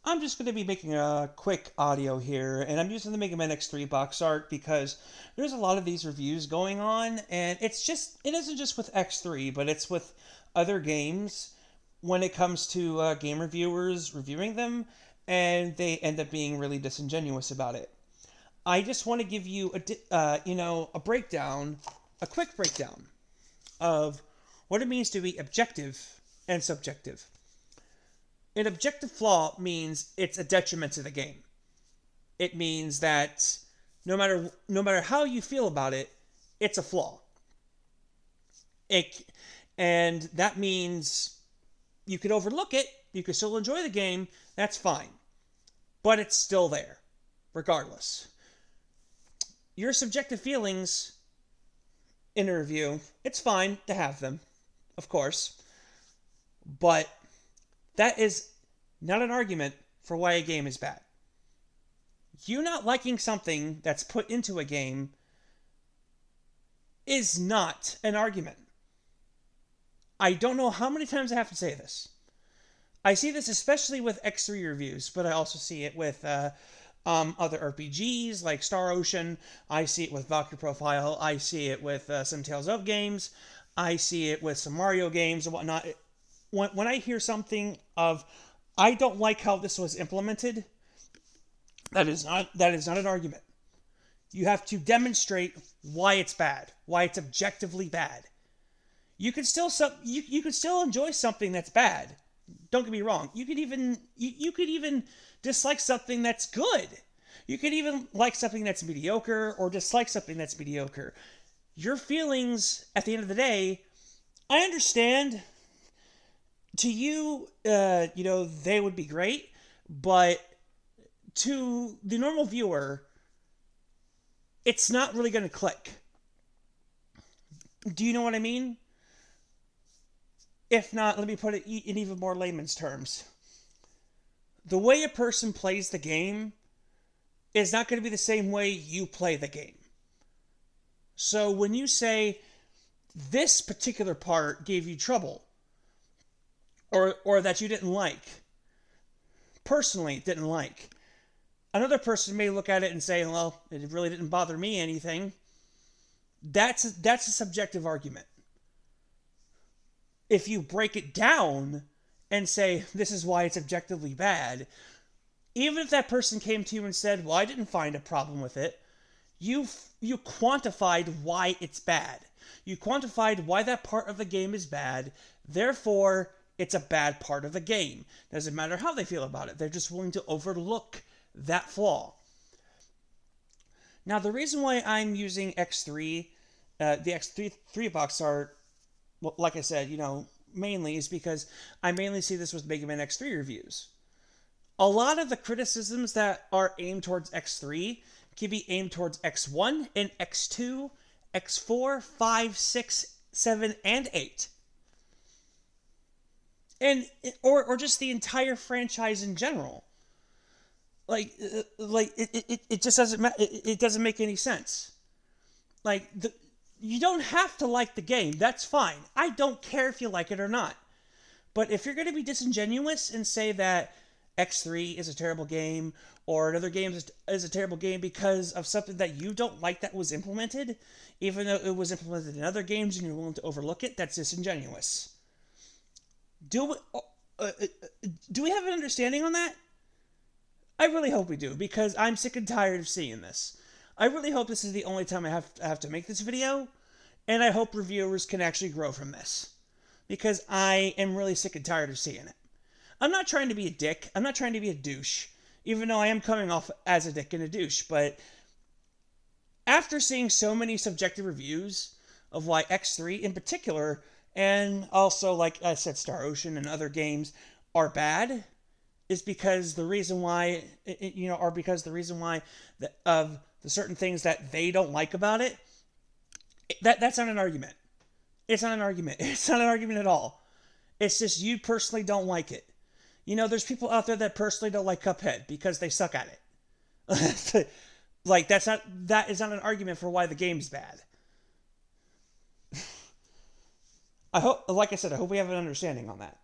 I'm just going to be making a quick audio here, and I'm using the Mega Man X3 box art because there's a lot of these reviews going on, and it isn't just with X3, but it's with other games when it comes to game reviewers reviewing them, and they end up being really disingenuous about it. I just want to give you a breakdown, a quick breakdown of what it means to be objective and subjective. An objective flaw means it's a detriment to the game. It means that no matter how you feel about it, it's a flaw. And that means you could overlook it, you could still enjoy the game, that's fine. But it's still there, regardless. Your subjective feelings in a review, it's fine to have them, of course. But that is not an argument for why a game is bad. You not liking something that's put into a game is not an argument. I don't know how many times I have to say this. I see this especially with X3 reviews, but I also see it with other RPGs like Star Ocean. I see it with Valkyrie Profile. I see it with some Tales of games. I see it with some Mario games and whatnot. When I hear something of, I don't like how this was implemented, that is not an argument. You have to demonstrate why it's bad, why it's objectively bad. You can still enjoy something that's bad. Don't get me wrong. You could even dislike something that's good. You could even like something that's mediocre or dislike something that's mediocre. Your feelings at the end of the day, I understand. To you, they would be great, but to the normal viewer, it's not really going to click. Do you know what I mean? If not, let me put it in even more layman's terms. The way a person plays the game is not going to be the same way you play the game. So when you say, this particular part gave you trouble, or that you didn't like, personally didn't like, another person may look at it and say, well, it really didn't bother me anything. That's a subjective argument. If you break it down and say, this is why it's objectively bad, even if that person came to you and said, well, I didn't find a problem with it, you quantified why it's bad. You quantified why that part of the game is bad, therefore it's a bad part of the game. Doesn't matter how they feel about it. They're just willing to overlook that flaw. Now, the reason why I'm using X3, the X3 box art, well, like I said, mainly is because I mainly see this with Mega Man X3 reviews. A lot of the criticisms that are aimed towards X3 can be aimed towards X1 and X2, X4, 5, 6, 7, and 8. And or just the entire franchise in general. It just it doesn't make any sense. You don't have to like the game. That's fine. I don't care if you like it or not. But if you're going to be disingenuous and say that X3 is a terrible game or another game is a terrible game because of something that you don't like that was implemented, even though it was implemented in other games and you're willing to overlook it, that's disingenuous. Do we have an understanding on that? I really hope we do, because I'm sick and tired of seeing this. I really hope this is the only time I have to make this video, and I hope reviewers can actually grow from this, because I am really sick and tired of seeing it. I'm not trying to be a dick. I'm not trying to be a douche, even though I am coming off as a dick and a douche, but after seeing so many subjective reviews of why X3 in particular, and also, like I said, Star Ocean and other games are bad, is because the reason why, of the certain things that they don't like about it, that's not an argument. It's not an argument. It's not an argument at all. It's just you personally don't like it. There's people out there that personally don't like Cuphead because they suck at it. That is not an argument for why the game's bad. I hope, like I said, I hope we have an understanding on that.